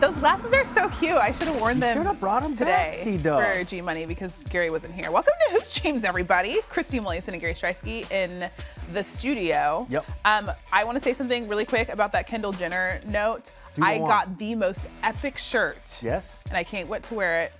Those glasses are so cute. I should have worn them Should have brought them today back, for G Money because Gary wasn't here. Welcome to Hoops James, everybody. Christine Williamson and Gary Striewski in the studio. Yep. I want to say something really quick about that Kendall Jenner note. I got the most epic shirt. Yes. And I can't wait to wear it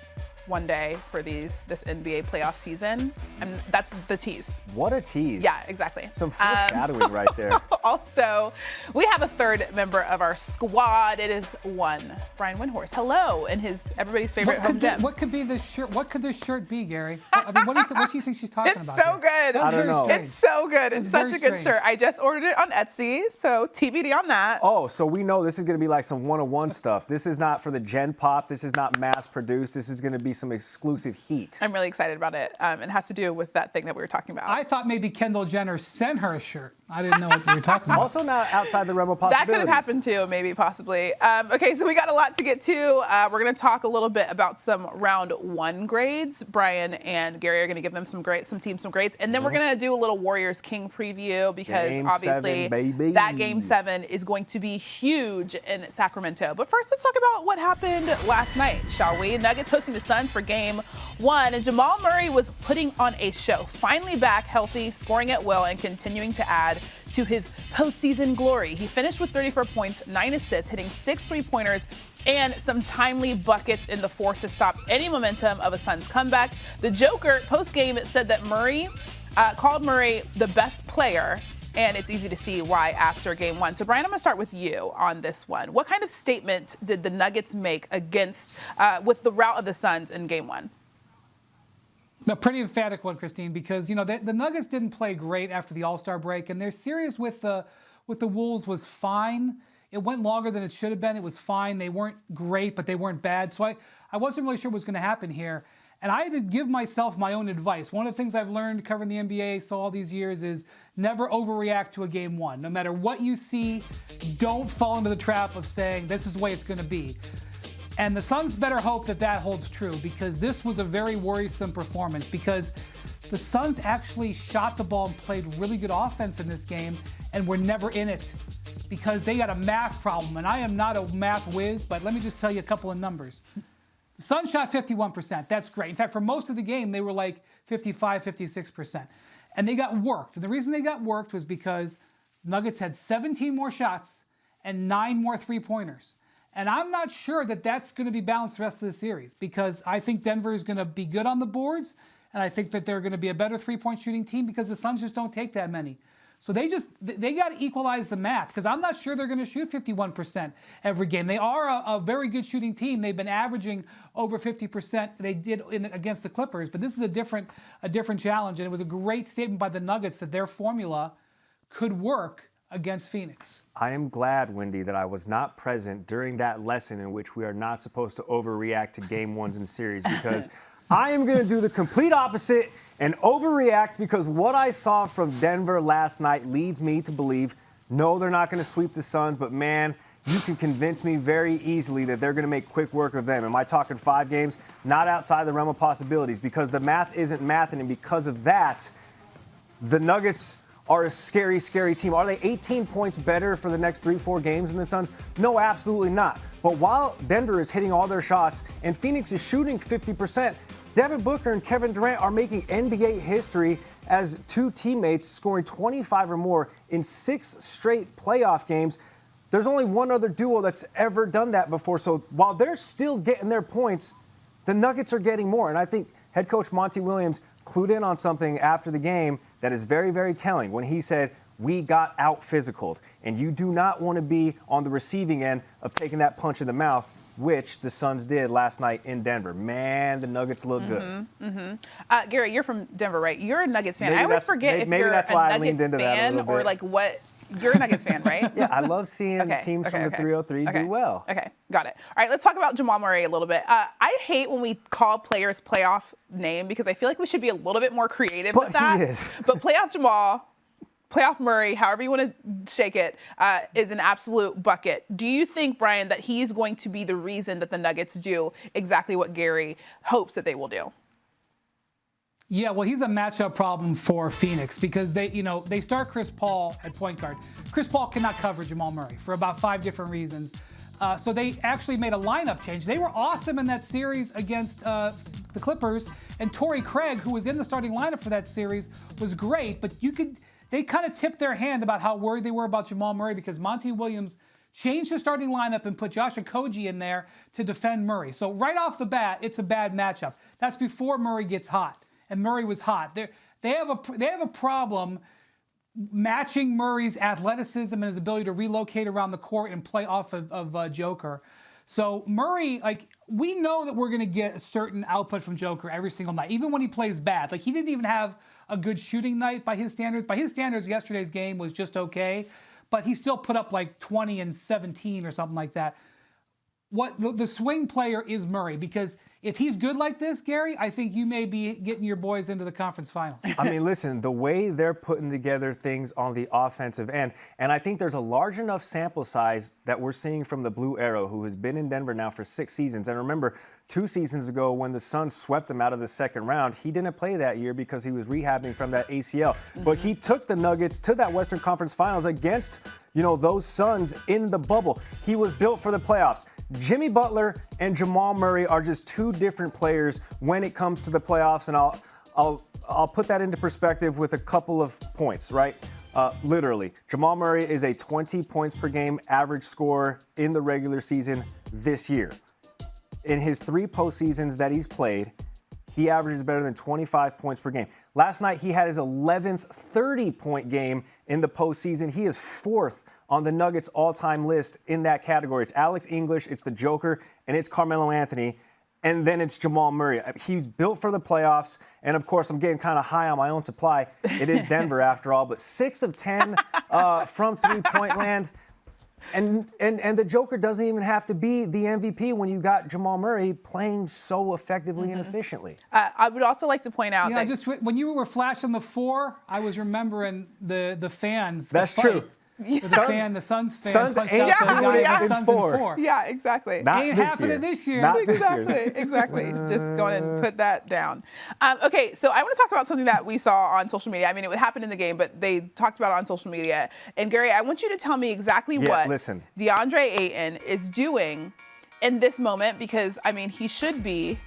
one day for this NBA playoff season. And that's the tease. What a tease. Yeah, exactly. Some foreshadowing right there. Also, we have a third member of our squad. It is one Brian Windhorst. Hello, and everybody's favorite home gym. What could be this shirt? What could this shirt be, Gary? I mean, what do you think she's talking about? It's so good. That's very strange. It's so good. It's such a good strange. shirt. I just ordered it on Etsy, so TBD on that. Oh, so we know this is going to be like some one-on-one stuff. This is not for the Gen Pop. This is not mass-produced. This is going to be some exclusive heat. I'm really excited about it. It has to do with that thing that we were talking about. I thought maybe Kendall Jenner sent her a shirt. I didn't know what you were talking about. Also not outside the realm of That possibilities. could have happened too, maybe, possibly. Okay, so we got a lot to get to. We're going to talk a little bit about some round one grades. Brian and Gary are going to give them some teams some grades. And then we're going to do a little Warriors King preview because Game obviously 7, baby. that Game 7 is going to be huge in Sacramento. But first, let's talk about what happened last night, shall we? Nuggets hosting the Suns for Game 1. And Jamal Murray was putting on a show. Finally back healthy, scoring at will, and continuing to add to his postseason glory. He finished with 34 points, 9 assists, hitting 6 3-pointers, and some timely buckets in the fourth to stop any momentum of a Suns comeback. The Joker post-game said that Murray called Murray the best player, and it's easy to see why after Game 1. So, Brian, I'm going to start with you on this one. What kind of statement did the Nuggets make against with the rout of the Suns in Game 1? A pretty emphatic one, Christine, because the Nuggets didn't play great after the All-Star break, and their series with the Wolves was fine. It went longer than it should have been. It was fine. They weren't great, but they weren't bad. So I wasn't really sure what was going to happen here, and I had to give myself my own advice. One of the things I've learned covering the NBA so all these years is never overreact to a Game 1. No matter what you see, don't fall into the trap of saying this is the way it's going to be. And the Suns better hope that holds true because this was a very worrisome performance because the Suns actually shot the ball and played really good offense in this game and were never in it because they got a math problem. And I am not a math whiz, but let me just tell you a couple of numbers. The Suns shot 51%. That's great. In fact, for most of the game, they were like 55, 56%. And they got worked. And the reason they got worked was because Nuggets had 17 more shots and 9 more three-pointers. And I'm not sure that that's going to be balanced the rest of the series because I think Denver is going to be good on the boards, and I think that they're going to be a better three-point shooting team because the Suns just don't take that many. So they got to equalize the math because I'm not sure they're going to shoot 51% every game. They are a very good shooting team. They've been averaging over 50%. They did against the Clippers, but this is a different challenge, and it was a great statement by the Nuggets that their formula could work against Phoenix. I am glad, Wendy, that I was not present during that lesson in which we are not supposed to overreact to Game 1s in series because I am going to do the complete opposite and overreact because what I saw from Denver last night leads me to believe, no, they're not going to sweep the Suns, but man, you can convince me very easily that they're going to make quick work of them. Am I talking 5 games? Not outside the realm of possibilities because the math isn't mathing, and because of that, the Nuggets are a scary, scary team. Are they 18 points better for the next 3-4 games than the Suns? No, absolutely not. But while Denver is hitting all their shots and Phoenix is shooting 50%, Devin Booker and Kevin Durant are making NBA history as 2 teammates scoring 25 or more in 6 straight playoff games. There's only one other duo that's ever done that before. So while they're still getting their points, the Nuggets are getting more. And I think head coach Monty Williams clued in on something after the game that is very, very telling when he said, we got out-physicaled. And you do not want to be on the receiving end of taking that punch in the mouth, which the Suns did last night in Denver. Man, the Nuggets look good. Gary, you're from Denver, right? You're a Nuggets fan. Maybe I always forget if maybe you're that's a why I Nuggets leaned into that a fan little or bit. like what. You're a Nuggets fan, right? Yeah, I love seeing teams from the 303 do well. Okay, got it. All right, let's talk about Jamal Murray a little bit. I hate when we call players playoff name because I feel like we should be a little bit more creative with that. He is. But playoff Jamal, playoff Murray, however you want to shake it, is an absolute bucket. Do you think, Brian, that he's going to be the reason that the Nuggets do exactly what Gary hopes that they will do? Yeah, well, he's a matchup problem for Phoenix because they start Chris Paul at point guard. Chris Paul cannot cover Jamal Murray for about 5 different reasons. So they actually made a lineup change. They were awesome in that series against the Clippers, and Torrey Craig, who was in the starting lineup for that series, was great. But they kind of tipped their hand about how worried they were about Jamal Murray because Monty Williams changed the starting lineup and put Josh Okogie in there to defend Murray. So right off the bat, it's a bad matchup. That's before Murray gets hot, and Murray was hot. They have a problem matching Murray's athleticism and his ability to relocate around the court and play off of Joker. So Murray, we know that we're going to get a certain output from Joker every single night, even when he plays bad. He didn't even have a good shooting night by his standards. By his standards, yesterday's game was just okay, but he still put up 20 and 17 or something like that. What the swing player is Murray, because if he's good like this, Gary, I think you may be getting your boys into the conference finals. I mean, listen, the way they're putting together things on the offensive end, and I think there's a large enough sample size that we're seeing from the Blue Arrow, who has been in Denver now for 6 seasons. And remember, 2 seasons ago when the Suns swept him out of the second round, he didn't play that year because he was rehabbing from that ACL. But he took the Nuggets to that Western Conference Finals against, those Suns in the bubble. He was built for the playoffs. Jimmy Butler and Jamal Murray are just 2 different players when it comes to the playoffs, and I'll put that into perspective with a couple of points, right? Literally, Jamal Murray is a 20 points per game average scorer in the regular season this year. In his 3 postseasons that he's played, he averages better than 25 points per game. Last night, he had his 11th 30-point game in the postseason. He is 4th on the Nuggets all-time list in that category. It's Alex English, it's the Joker, and it's Carmelo Anthony, and then it's Jamal Murray. He's built for the playoffs, and of course, I'm getting kind of high on my own supply. It is Denver after all, but 6 of 10 from three-point land. And the Joker doesn't even have to be the MVP when you got Jamal Murray playing so effectively and efficiently. I would also like to point out that just when you were flashing the 4, I was remembering the fan. That's true. The Suns fan Suns punched ain't out the doing guy it in in Suns in 4. 4. Yeah, exactly. Not Ain't this happening year. this year. Not this year. Exactly. Just go ahead and put that down. Okay, so I want to talk about something that we saw on social media. I mean, it happened in the game, but they talked about it on social media. And Gary, I want you to tell me exactly what DeAndre Ayton is doing in this moment, because I mean, he should be.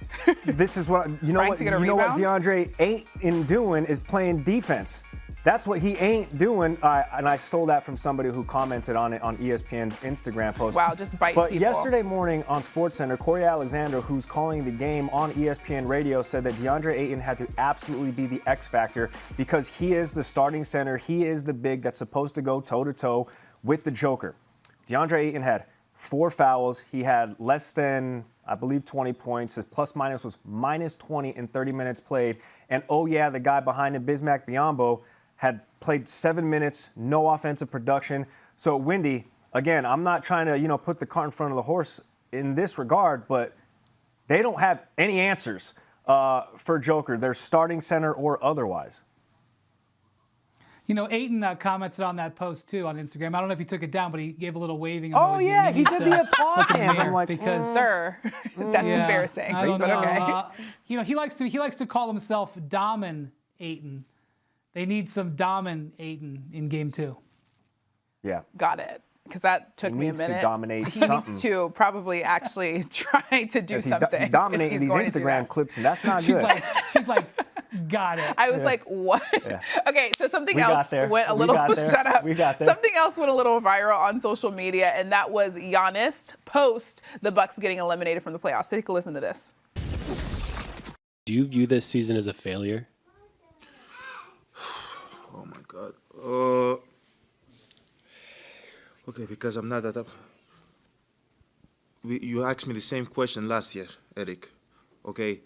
This is what you know. What DeAndre ain't doing is playing defense. That's what he ain't doing, and I stole that from somebody who commented on it on ESPN's Instagram post. Wow, just biting But people. yesterday morning on SportsCenter, Corey Alexander, who's calling the game on ESPN Radio, said that DeAndre Ayton had to absolutely be the X factor because he is the starting center. He is the big that's supposed to go toe-to-toe with the Joker. DeAndre Ayton had 4 fouls. He had less than, I believe, 20 points. His plus-minus was minus 20 in 30 minutes played. And, oh, yeah, the guy behind him, Bismack Biyombo, had played 7 minutes, no offensive production. So, Windy, again, I'm not trying to, put the cart in front of the horse in this regard, but they don't have any answers for Joker, their starting center or otherwise. Ayton commented on that post, too, on Instagram. I don't know if he took it down, but he gave a little waving emoji. Oh, yeah, he did the applause hands. I'm like, because, sir, that's embarrassing. I don't but know. Okay. He likes to call himself Domin Ayton. They need some Domin Ayton in game 2. Yeah. Got it. Because that took me a minute. He needs to dominate He needs to probably actually try to do something. He's dominating these Instagram clips, and that's not good. She's like, got it. I was like, what? Yeah. Okay, so something else went a little, shut up. We got there. Something else went a little viral on social media, and that was Giannis post the Bucks getting eliminated from the playoffs. Take a listen to this. Do you view this season as a failure? Oh my God. Okay, because I'm not that up. You asked me the same question last year, Eric. Okay.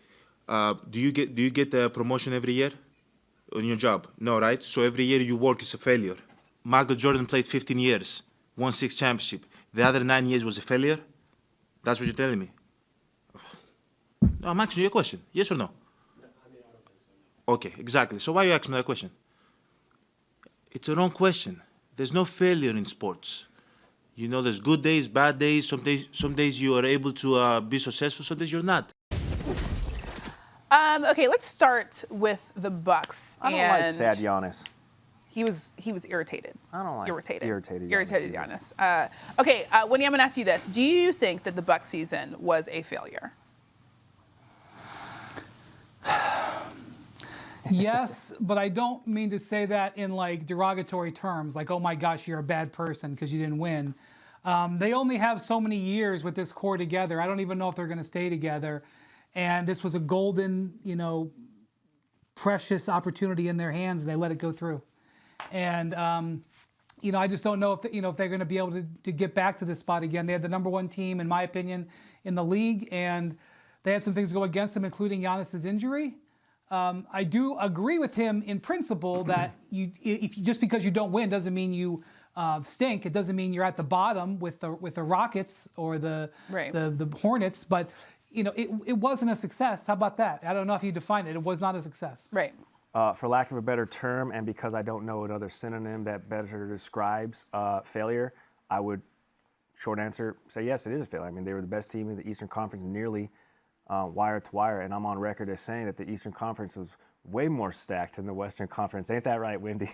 Do you get the promotion every year on your job? No, right? So every year you work is a failure. Michael Jordan played 15 years, won 6 championships. The other 9 years was a failure? That's what you're telling me? No, I'm asking you a question. Yes or no? Okay, exactly. So why you asking me that question? It's a wrong question. There's no failure in sports. There's good days, bad days. Some days you are able to be successful. Some days you're not. Okay, let's start with the Bucks. I don't like sad Giannis. He was irritated. I don't like irritated. irritated Giannis. Okay, Wendy, I'm going to ask you this. Do you think that the Bucks season was a failure? Yes, but I don't mean to say that in like derogatory terms, like, oh my gosh, you're a bad person because you didn't win. They only have so many years with this core together. I don't even know if they're going to stay together. And this was a golden, precious opportunity in their hands, and they let it go through. And, I just don't know if, if they're going to be able to get back to this spot again. They had the number one team, in my opinion, in the league, and they had some things go against them, including Giannis's injury. I do agree with him in principle that just because you don't win doesn't mean you stink. It doesn't mean you're at the bottom with the Rockets or the Hornets. But it wasn't a success. How about that? I don't know if you define it. It was not a success. Right. For lack of a better term, and because I don't know another synonym that better describes failure, I would, short answer, say yes, it is a failure. I mean, they were the best team in the Eastern Conference nearly wire to wire, and I'm on record as saying that the Eastern Conference was way more stacked than the Western Conference. Ain't that right, Wendy?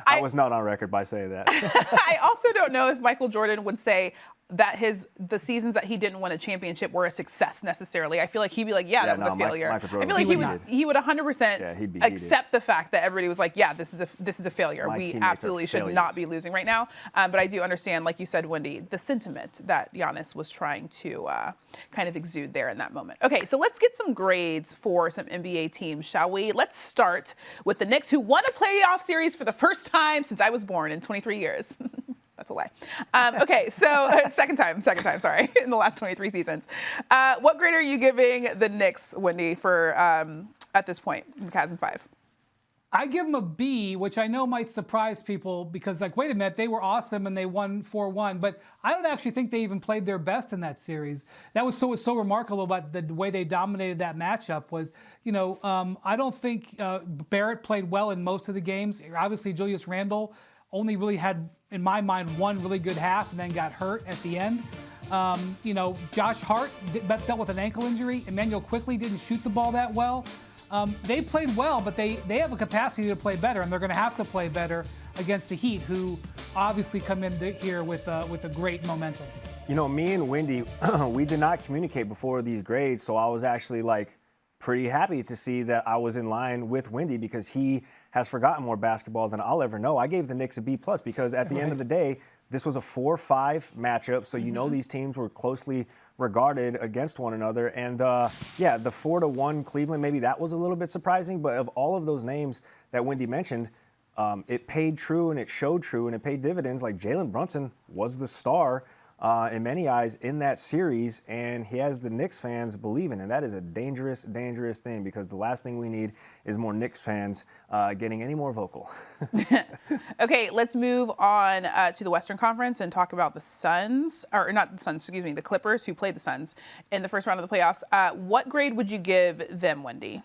I was not on record by saying that. I also don't know if Michael Jordan would say that the seasons that he didn't win a championship were a success necessarily. I feel like he'd be like, that was a failure. I feel like he would 100% accept the fact that everybody was like, this is a failure. We absolutely should not be losing right now. But I do understand, like you said, Wendy, the sentiment that Giannis was trying to kind of exude there in that moment. Okay, so let's get some grades for some NBA teams, shall we? Let's start with the Knicks, who won a playoff series for the first time since I was born in 23 years. That's a lie. Okay, so second time, sorry, in the last 23 seasons. What grade are you giving the Knicks, Wendy, for at this point in Cavs in 5? I give them a B, which I know might surprise people because, like, wait a minute, they were awesome and they won 4-1, but I don't actually think they even played their best in that series. That was so remarkable about the way they dominated that matchup was, I don't think Barrett played well in most of the games. Obviously, Julius Randle only really had, in my mind, one really good half and then got hurt at the end. Josh Hart dealt with an ankle injury. Emmanuel Quickley didn't shoot the ball that well. They played well, but they have a capacity to play better, and they're going to have to play better against the Heat, who obviously come in here with a great momentum. Me and Wendy, we did not communicate before these grades, so I was actually pretty happy to see that I was in line with Wendy because he has forgotten more basketball than I'll ever know. I gave the Knicks a B+ because at the end of the day, this was a 4-5 matchup, so these teams were closely regarded against one another. And the 4-1 Cleveland, maybe that was a little bit surprising, but of all of those names that Wendy mentioned, it paid true and it showed true and it paid dividends. Like Jalen Brunson was the star in many eyes in that series, and he has the Knicks fans believing, and that is a dangerous, dangerous thing because the last thing we need is more Knicks fans getting any more vocal. Okay, let's move on to the Western Conference and talk about the Suns, or not the Suns, excuse me, the Clippers, who played the Suns in the first round of the playoffs. What grade would you give them, Wendy?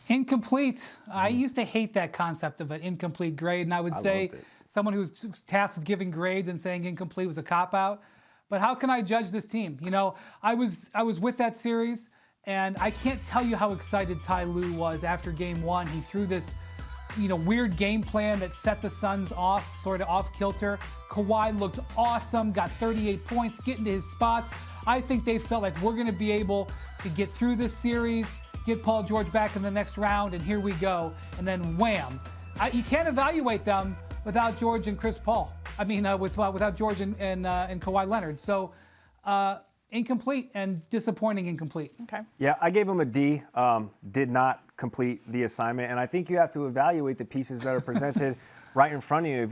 Incomplete. I used to hate that concept of an incomplete grade, and I would say someone who's tasked with giving grades and saying incomplete was a cop-out. But how can I judge this team? I was with that series, and I can't tell you how excited Ty Lue was after Game 1. He threw this, weird game plan that set the Suns off, sort of off kilter. Kawhi looked awesome, got 38 points, getting to his spots. I think they felt like we're going to be able to get through this series, get Paul George back in the next round, and here we go. And then wham. You can't evaluate them without George and Chris Paul. Without George and Kawhi Leonard. So incomplete and disappointing incomplete. Okay. Yeah, I gave him a D. Did not complete the assignment. And I think you have to evaluate the pieces that are presented right in front of you. If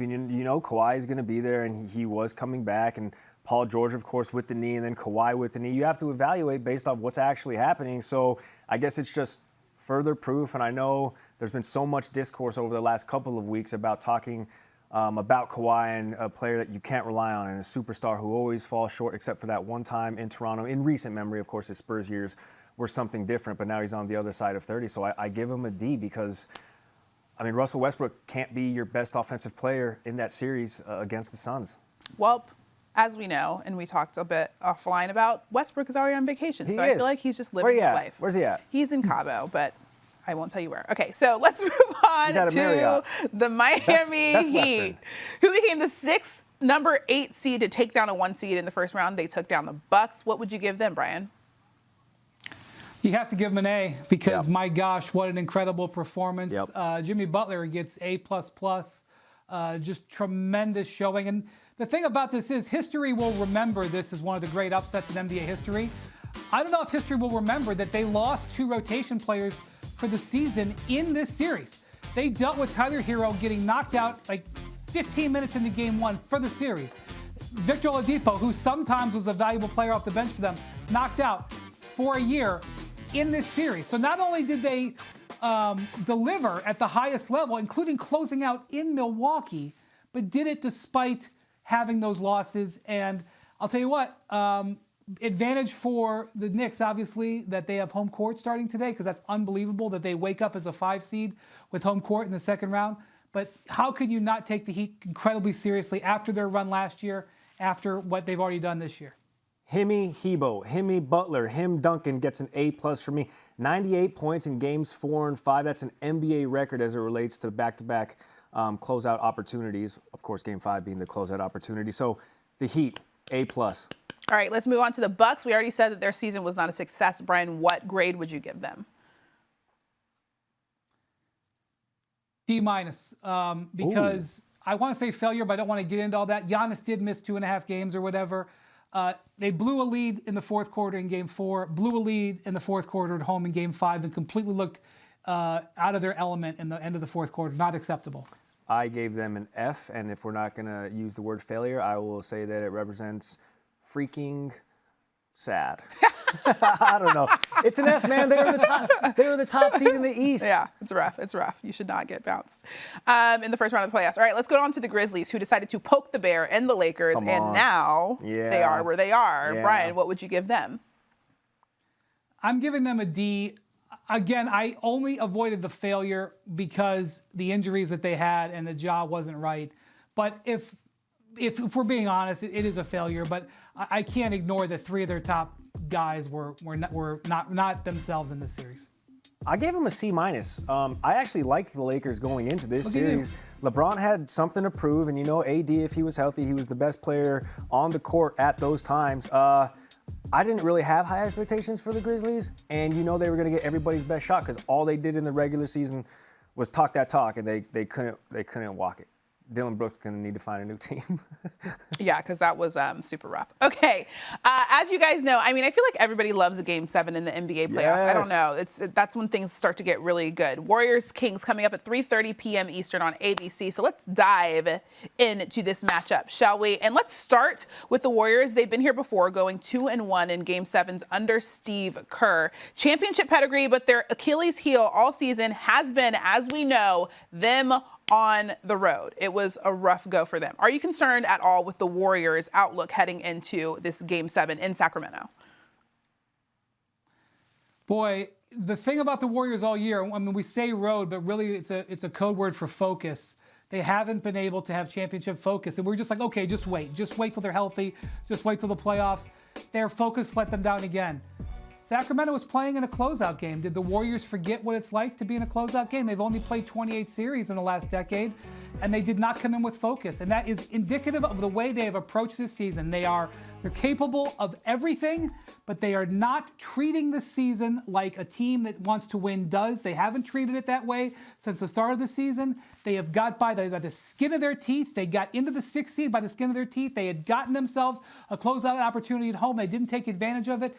Kawhi is going to be there and he was coming back, and Paul George, of course, with the knee, and then Kawhi with the knee. You have to evaluate based on what's actually happening. So I guess it's just further proof, and I know there's been so much discourse over the last couple of weeks about talking about Kawhi and a player that you can't rely on and a superstar who always falls short except for that one time in Toronto. In recent memory, of course, his Spurs years were something different, but now he's on the other side of 30. So I give him a D because, Russell Westbrook can't be your best offensive player in that series against the Suns. Well, as we know, and we talked a bit offline about, Westbrook is already on vacation. I feel like he's just living his life. Where's he at? He's in Cabo, but I won't tell you where. Okay, so let's move on He's at a to Marriott. the Miami Best Heat, Western. who became the 6th number 8 seed to take down a 1 seed in the first round. They took down the Bucks. What would you give them, Brian? You have to give him an A because, Yep. my gosh, what an incredible performance. Yep. Jimmy Butler gets A++, just tremendous showing. And the thing about this is history will remember this as one of the great upsets in NBA history. I don't know if history will remember that they lost 2 rotation players for the season in this series. They dealt with Tyler Hero getting knocked out like 15 minutes into game 1 for the series. Victor Oladipo, who sometimes was a valuable player off the bench for them, knocked out for a year in this series. So not only did they deliver at the highest level, including closing out in Milwaukee, but did it despite having those losses. And I'll tell you what, advantage for the Knicks, obviously, that they have home court starting today, because that's unbelievable that they wake up as a 5 seed with home court in the second round. But how could you not take the Heat incredibly seriously after their run last year, after what they've already done this year? Himmy Hebo, Himmy Butler, Him Duncan gets an A+ for me. 98 points in games 4 and 5. That's an NBA record as it relates to back-to-back closeout opportunities. Of course, game 5 being the closeout opportunity. So the Heat, A+. All right, let's move on to the Bucks. We already said that their season was not a success. Brian, what grade would you give them? D-, because I want to say failure, but I don't want to get into all that. Giannis did miss 2.5 games or whatever. They blew a lead in the fourth quarter in game 4, blew a lead in the fourth quarter at home in game 5, and completely looked out of their element in the end of the fourth quarter. Not acceptable. I gave them an F, and if we're not going to use the word failure, I will say that it represents freaking sad. I don't know. It's an F, man. They were the top seed in the East. Yeah, it's rough. It's rough. You should not get bounced in the first round of the playoffs. All right, let's go on to the Grizzlies, who decided to poke the bear and the Lakers, Come and on. now Yeah. they are where they are. Yeah. Brian, what would you give them? I'm giving them a D. Again, I only avoided the failure because the injuries that they had and the jaw wasn't right. But if we're being honest, it is a failure. But I can't ignore that 3 of their top guys were not themselves in this series. I gave them a C-. I actually liked the Lakers going into this Look at you. series. LeBron had something to prove, and AD, if he was healthy, he was the best player on the court at those times. I didn't really have high expectations for the Grizzlies, and they were going to get everybody's best shot because all they did in the regular season was talk that talk, and they couldn't walk it. Dylan Brooks going to need to find a new team. Yeah, because that was super rough. Okay, as you guys know, I feel like everybody loves a Game 7 in the NBA playoffs. I don't know. That's when things start to get really good. Warriors-Kings coming up at 3:30 p.m. Eastern on ABC. So let's dive into this matchup, shall we? And let's start with the Warriors. They've been here before, going 2-1 in Game 7s under Steve Kerr. Championship pedigree, but their Achilles heel all season has been, as we know, them on the road. It was a rough go for them. Are you concerned at all with the Warriors' outlook heading into this Game 7 in Sacramento? Boy, the thing about the Warriors all year, we say road, but really it's a code word for focus. They haven't been able to have championship focus. And we're just like, okay, just wait till they're healthy. Just wait till the playoffs. Their focus let them down again. Sacramento was playing in a closeout game. Did the Warriors forget what it's like to be in a closeout game? They've only played 28 series in the last decade, and they did not come in with focus. And that is indicative of the way they have approached this season. They're capable of everything, but they are not treating the season like a team that wants to win does. They haven't treated it that way since the start of the season. They have got by the skin of their teeth. They got into the 6th seed by the skin of their teeth. They had gotten themselves a closeout opportunity at home. They didn't take advantage of it.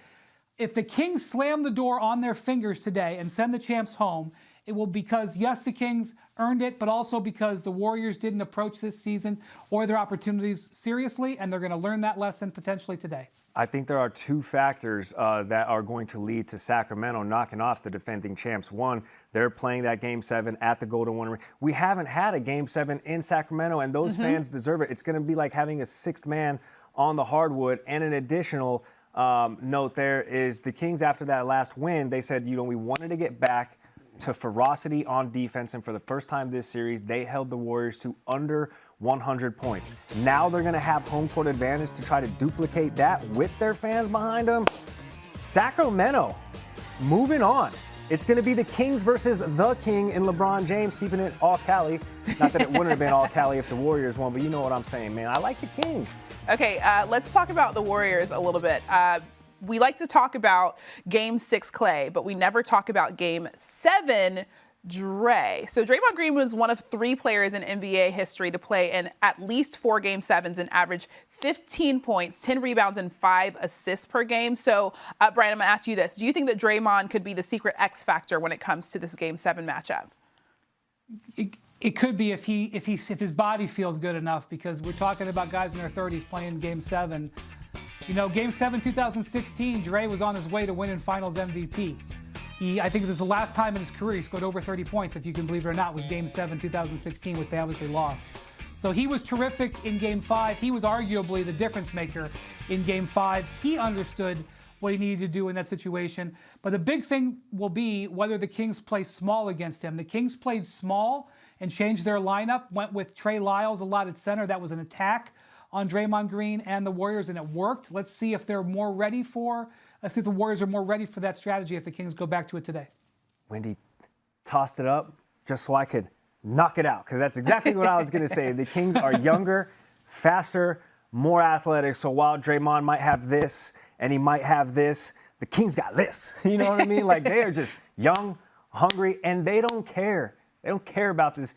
If the Kings slam the door on their fingers today and send the champs home, it will because, yes, the Kings earned it, but also because the Warriors didn't approach this season or their opportunities seriously, and they're going to learn that lesson potentially today. I think there are 2 factors that are going to lead to Sacramento knocking off the defending champs. One, they're playing that Game 7 at the Golden One. We haven't had a Game 7 in Sacramento, and those fans deserve it. It's going to be like having a 6th man on the hardwood, and an additional note there is the Kings, after that last win, they said, we wanted to get back to ferocity on defense, and for the first time this series, they held the Warriors to under 100 points. Now they're going to have home court advantage to try to duplicate that with their fans behind them. Sacramento, moving on. It's going to be the Kings versus the King in LeBron James, keeping it all Cali. Not that it wouldn't have been all Cali if the Warriors won, but you know what I'm saying, man. I like the Kings. Okay, let's talk about the Warriors a little bit. We like to talk about Game 6 Clay, but we never talk about Game 7 Dre. So Draymond Green was one of 3 players in NBA history to play in at least 4 Game 7s and average 15 points, 10 rebounds, and 5 assists per game. So, Brian, I'm going to ask you this. Do you think that Draymond could be the secret X factor when it comes to this Game 7 matchup? It could be if his body feels good enough, because we're talking about guys in their 30s playing Game 7. You know, Game 7 2016, Dre was on his way to winning Finals MVP. I think it was the last time in his career he scored over 30 points, if you can believe it or not, was Game 7 2016, which they obviously lost. So he was terrific in Game 5. He was arguably the difference maker in Game 5. He understood what he needed to do in that situation. But the big thing will be whether the Kings play small against him. The Kings played small and changed their lineup, went with Trey Lyles a lot at center. That was an attack on Draymond Green and the Warriors, and it worked. Let's see if they're more ready for Let's see if the Warriors are more ready for that strategy if the Kings go back to it today. Wendy tossed it up just so I could knock it out, because that's exactly what I was going to say. The Kings are younger, faster, more athletic. So while Draymond might have this and he might have this, the Kings got this. You know what I mean? Like, they are just young, hungry, and they don't care. They don't care about this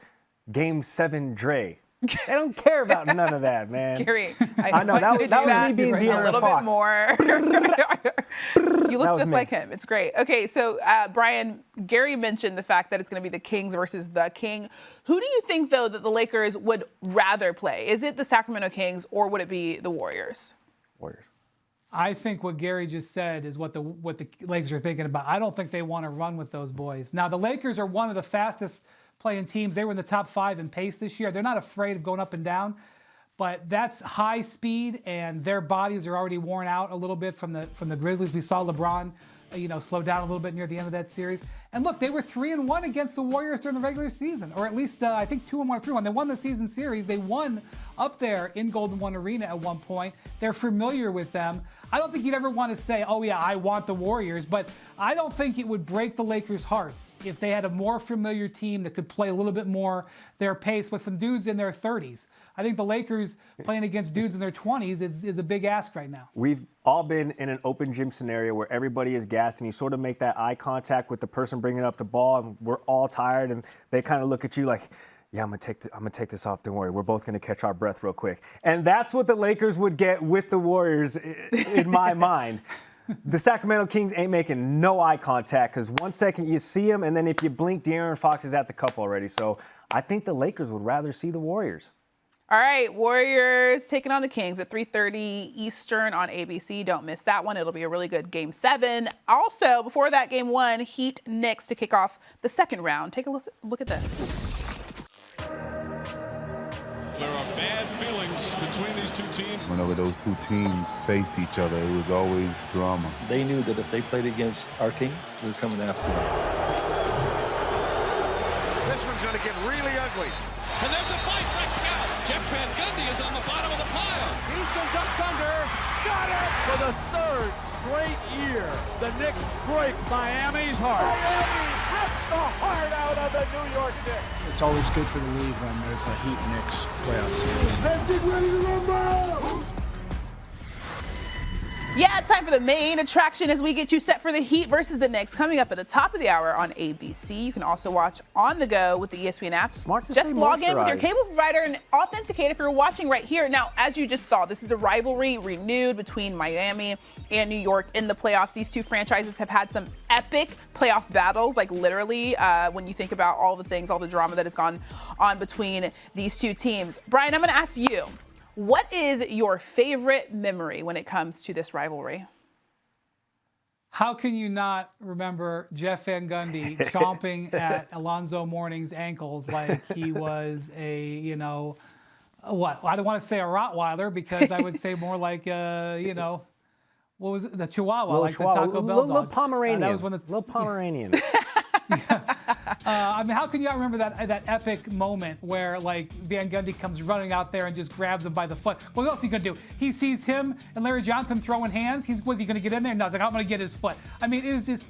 Game 7 Dre. They don't care about none of that, man. Gary, I know that was me being De'Aaron a little Fox. bit more. You look just like him. It's great. Okay, so Brian, Gary mentioned the fact that it's going to be the Kings versus the King. Who do you think, though, that the Lakers would rather play? Is it the Sacramento Kings or would it be the Warriors? Warriors. I think what Gary just said is what the Lakers are thinking about. I don't think they want to run with those boys. Now, the Lakers are one of the fastest playing teams. They were in the top 5 in pace this year. They're not afraid of going up and down, but that's high speed, and their bodies are already worn out a little bit from the Grizzlies. We saw LeBron, slow down a little bit near the end of that series. And look, they were 3-1 against the Warriors during the regular season, or at least I think 2-1 or 3-1. They won the season series. They won up there in Golden One Arena at one point. They're familiar with them. I don't think you'd ever want to say, oh yeah, I want the Warriors, but I don't think it would break the Lakers' hearts if they had a more familiar team that could play a little bit more their pace with some dudes in their 30s. I think the Lakers playing against dudes in their 20s is a big ask right now. We've all been in an open gym scenario where everybody is gassed and you sort of make that eye contact with the person bringing up the ball, and we're all tired and they kind of look at you like, yeah, I'm gonna take this off. Don't worry, we're both gonna catch our breath real quick. And that's what the Lakers would get with the Warriors, in my mind. The Sacramento Kings ain't making no eye contact, because 1 second you see them, and then if you blink, De'Aaron Fox is at the cup already. So I think the Lakers would rather see the Warriors. All right, Warriors taking on the Kings at 3:30 Eastern on ABC. Don't miss that one. It'll be a really good Game 7. Also, before that, Game 1, Heat Knicks to kick off the second round. Take a look at this. There are bad feelings between these two teams. Whenever those two teams faced each other, it was always drama. They knew that if they played against our team, we were coming after them. This one's going to get really ugly. And there's a fight breaking out. Jeff Van Gundy is on the bottom of the pile. Houston ducks under. Got it! For the 3rd straight year, the Knicks break Miami's heart. Miami ripped the heart out of the New York Knicks. It's always good for the league when there's a Heat Knicks playoff series. Let's get ready to rumble! Yeah, it's time for the main attraction as we get you set for the Heat versus the Knicks, coming up at the top of the hour on ABC. You can also watch on the go with the ESPN app. Smart to just stay log in with your moisturized. cable provider and authenticate if you're watching right here. Now, as you just saw, this is a rivalry renewed between Miami and New York in the playoffs. These two franchises have had some epic playoff battles, like literally, when you think about all the things, all the drama that has gone on between these two teams. Brian, I'm going to ask you, what is your favorite memory when it comes to this rivalry? How can you not remember Jeff Van Gundy chomping at Alonzo Mourning's ankles like he was a, what? I don't want to say a Rottweiler, because I would say more like, what was it? The Chihuahua, like the Taco Bell dog. Little Pomeranian. That was one little Pomeranian. How can you not remember that epic moment where, like, Van Gundy comes running out there and just grabs him by the foot? What else is he going to do? He sees him and Larry Johnson throwing hands. Was he going to get in there? No, it's like, I'm going to get his foot. I mean, it is just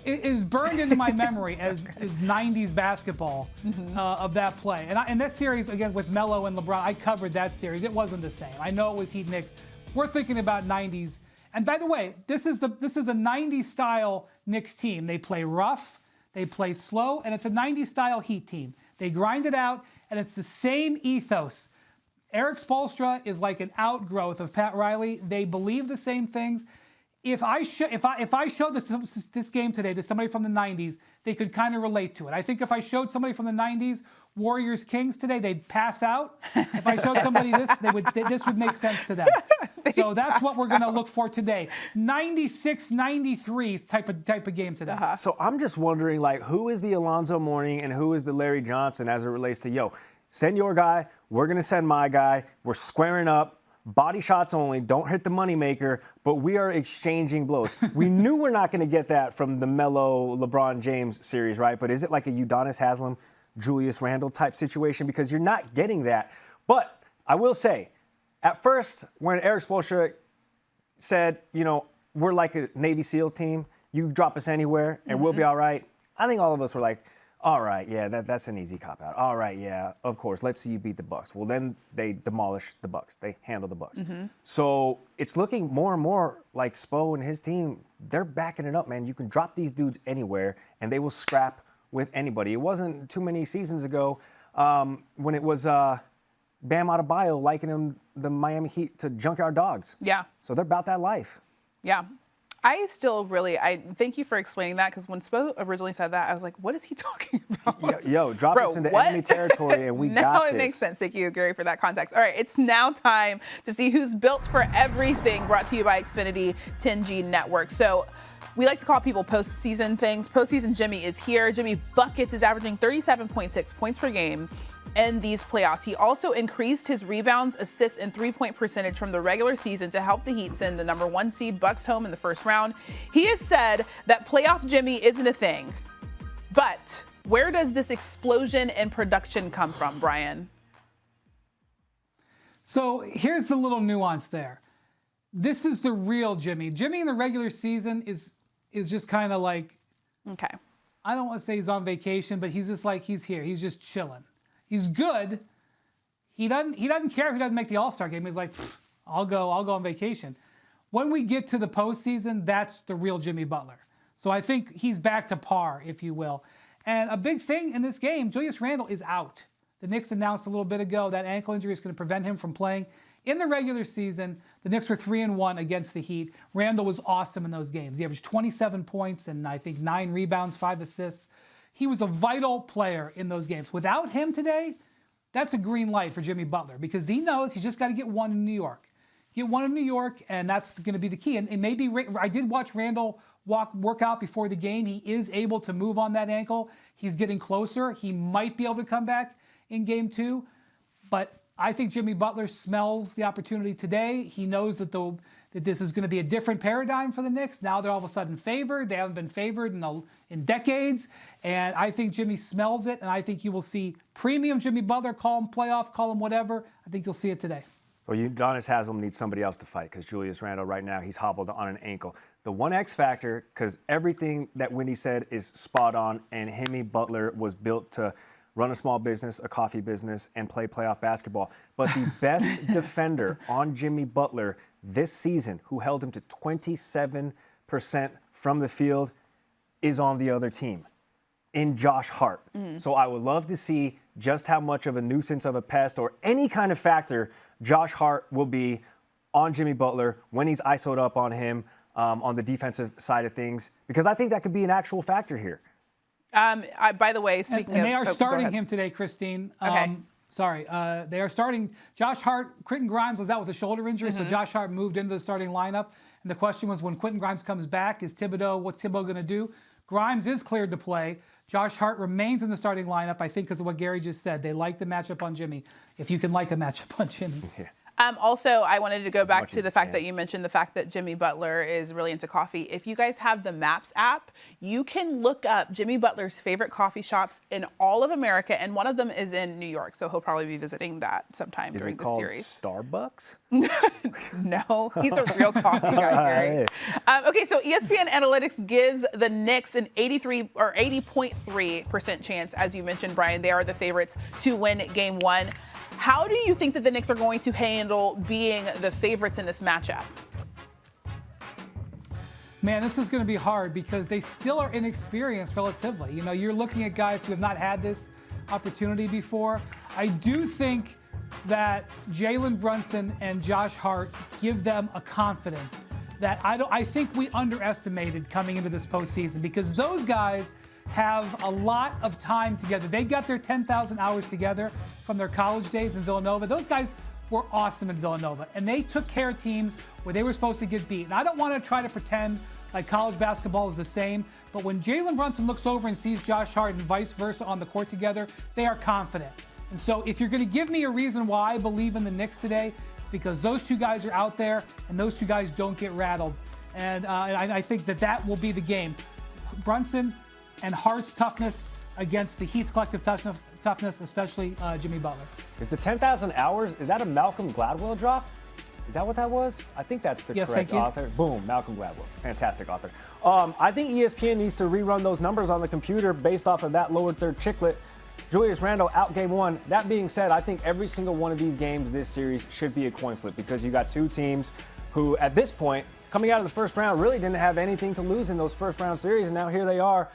is burned into my memory as 90s basketball of that play. And this series, again, with Melo and LeBron, I covered that series. It wasn't the same. I know it was Heat Knicks. We're thinking about 90s. And by the way, this is a 90s style Knicks team. They play rough, they play slow, and it's a 90s style Heat team. They grind it out, and it's the same ethos. Eric Spoelstra is like an outgrowth of Pat Riley. They believe the same things. If I showed this game today to somebody from the 90s, they could kind of relate to it. I think if I showed somebody from the 90s Warriors Kings today, they'd pass out. If I showed somebody this, this would make sense to them. So that's what we're going to look for today. 96-93 type of game today. So I'm just wondering, like, who is the Alonzo Mourning and who is the Larry Johnson as it relates to, send your guy, we're going to send my guy, we're squaring up. Body shots only, don't hit the moneymaker, but we are exchanging blows. We knew we're not going to get that from the Melo LeBron James series, right? But is it like a Udonis Haslem, Julius Randle type situation? Because you're not getting that. But I will say, at first, when Eric Spoelstra said, we're like a Navy SEALs team, you drop us anywhere and we'll be all right, I think all of us were like, all right, yeah, that's an easy cop-out. All right, yeah, of course. Let's see you beat the Bucks. Well, then they demolish the Bucks. They handle the Bucks. So it's looking more and more like Spo and his team, they're backing it up, man. You can drop these dudes anywhere, and they will scrap with anybody. It wasn't too many seasons ago when it was Bam Adebayo likening the Miami Heat to junkyard dogs. Yeah. So they're about that life. Yeah. I thank you for explaining that, because when Spo originally said that, I was like, what is he talking about? Drop us into enemy territory and we got this. Now it makes sense. Thank you, Gary, for that context. All right, it's now time to see who's built for everything, brought to you by Xfinity 10G Network. So we like to call people postseason things. Postseason Jimmy is here. Jimmy Buckets is averaging 37.6 points per game in these playoffs. He also increased his rebounds, assists, and three-point percentage from the regular season to help the Heat send the number 1 seed Bucks home in the first round. He has said that playoff Jimmy isn't a thing. But where does this explosion in production come from, Brian? So here's the little nuance there. This is the real Jimmy. Jimmy in the regular season is just kind of like, okay, I don't want to say he's on vacation, but he's just like, he's here. He's just chilling. He's good. He doesn't care if he doesn't make the All-Star game. He's like, I'll go on vacation. When we get to the postseason, that's the real Jimmy Butler. So I think he's back to par, if you will. And a big thing in this game, Julius Randle is out. The Knicks announced a little bit ago that ankle injury is going to prevent him from playing. In the regular season, the Knicks were 3-1 against the Heat. Randle was awesome in those games. He averaged 27 points and I think 9 rebounds, 5 assists. He was a vital player in those games. Without him today, that's a green light for Jimmy Butler, because he knows he's just got to get one in New York. Get one in New York, and that's going to be the key. And maybe I did watch Randle work out before the game. He is able to move on that ankle. He's getting closer. He might be able to come back in game 2. But I think Jimmy Butler smells the opportunity today. He knows that this is going to be a different paradigm for the Knicks. Now they're all of a sudden favored. They haven't been favored in decades. And I think Jimmy smells it. And I think you will see premium Jimmy Butler, call him playoff, call him whatever. I think you'll see it today. So Udonis Haslem needs somebody else to fight, because Julius Randle right now, he's hobbled on an ankle. The one X factor, because everything that Windy said is spot on, and Jimmy Butler was built to run a small business, a coffee business, and play playoff basketball. But the best defender on Jimmy Butler this season, who held him to 27% from the field, is on the other team, in Josh Hart. So I would love to see just how much of a nuisance of a pest or any kind of factor Josh Hart will be on Jimmy Butler when he's ISO'd up on him on the defensive side of things, because I think that could be an actual factor here. By the way, speaking and they are starting him today, Christine. Okay. They are starting Josh Hart. Quentin Grimes was out with a shoulder injury, so Josh Hart moved into the starting lineup. And the question was, when Quentin Grimes comes back, what's Thibodeau going to do? Grimes is cleared to play. Josh Hart remains in the starting lineup, I think, because of what Gary just said. They like the matchup on Jimmy, if you can like a matchup on Jimmy. Yeah. Also, I wanted to go back much to as the you fact can. that you mentioned the fact that Jimmy Butler is really into coffee. If you guys have the Maps app, you can look up Jimmy Butler's favorite coffee shops in all of America, and one of them is in New York, so he'll probably be visiting that sometime Is during it the called series. Starbucks? No, he's a real coffee guy, Gary. Okay, so ESPN Analytics gives the Knicks an 80.3% chance. As you mentioned, Brian, they are the favorites to win Game 1. How do you think that the Knicks are going to handle being the favorites in this matchup? Man, this is going to be hard because they still are inexperienced relatively. You know, you're looking at guys who have not had this opportunity before. I do think that Jalen Brunson and Josh Hart give them a confidence that I think we underestimated coming into this postseason, because those guys have a lot of time together. They got their 10,000 hours together from their college days in Villanova. Those guys were awesome in Villanova, and they took care of teams where they were supposed to get beat. And I don't want to try to pretend like college basketball is the same, but when Jalen Brunson looks over and sees Josh Hart and vice versa on the court together, they are confident. And so if you're going to give me a reason why I believe in the Knicks today, it's because those two guys are out there and those two guys don't get rattled. And I think that will be the game. Brunson and Hart's toughness against the Heat's collective toughness, especially Jimmy Butler. Is the 10,000 hours, is that a Malcolm Gladwell drop? Is that what that was? I think that's the correct author. Boom, Malcolm Gladwell. Fantastic author. I think ESPN needs to rerun those numbers on the computer based off of that lower third chiclet. Julius Randle out Game 1. That being said, I think every single one of these games this series should be a coin flip, because you got two teams who, at this point, coming out of the first round, really didn't have anything to lose in those first round series, and now here they are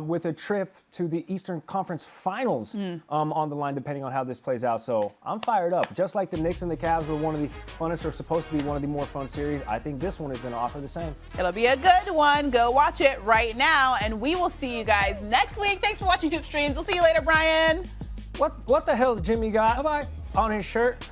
with a trip to the Eastern Conference Finals on the line, depending on how this plays out. So I'm fired up. Just like the Knicks and the Cavs were one of the funnest, or supposed to be one of the more fun series, I think this one is going to offer the same. It'll be a good one. Go watch it right now, and we will see you guys next week. Thanks for watching Hoop Streams. We'll see you later, Brian. What the hell's Jimmy got Bye-bye. on his shirt?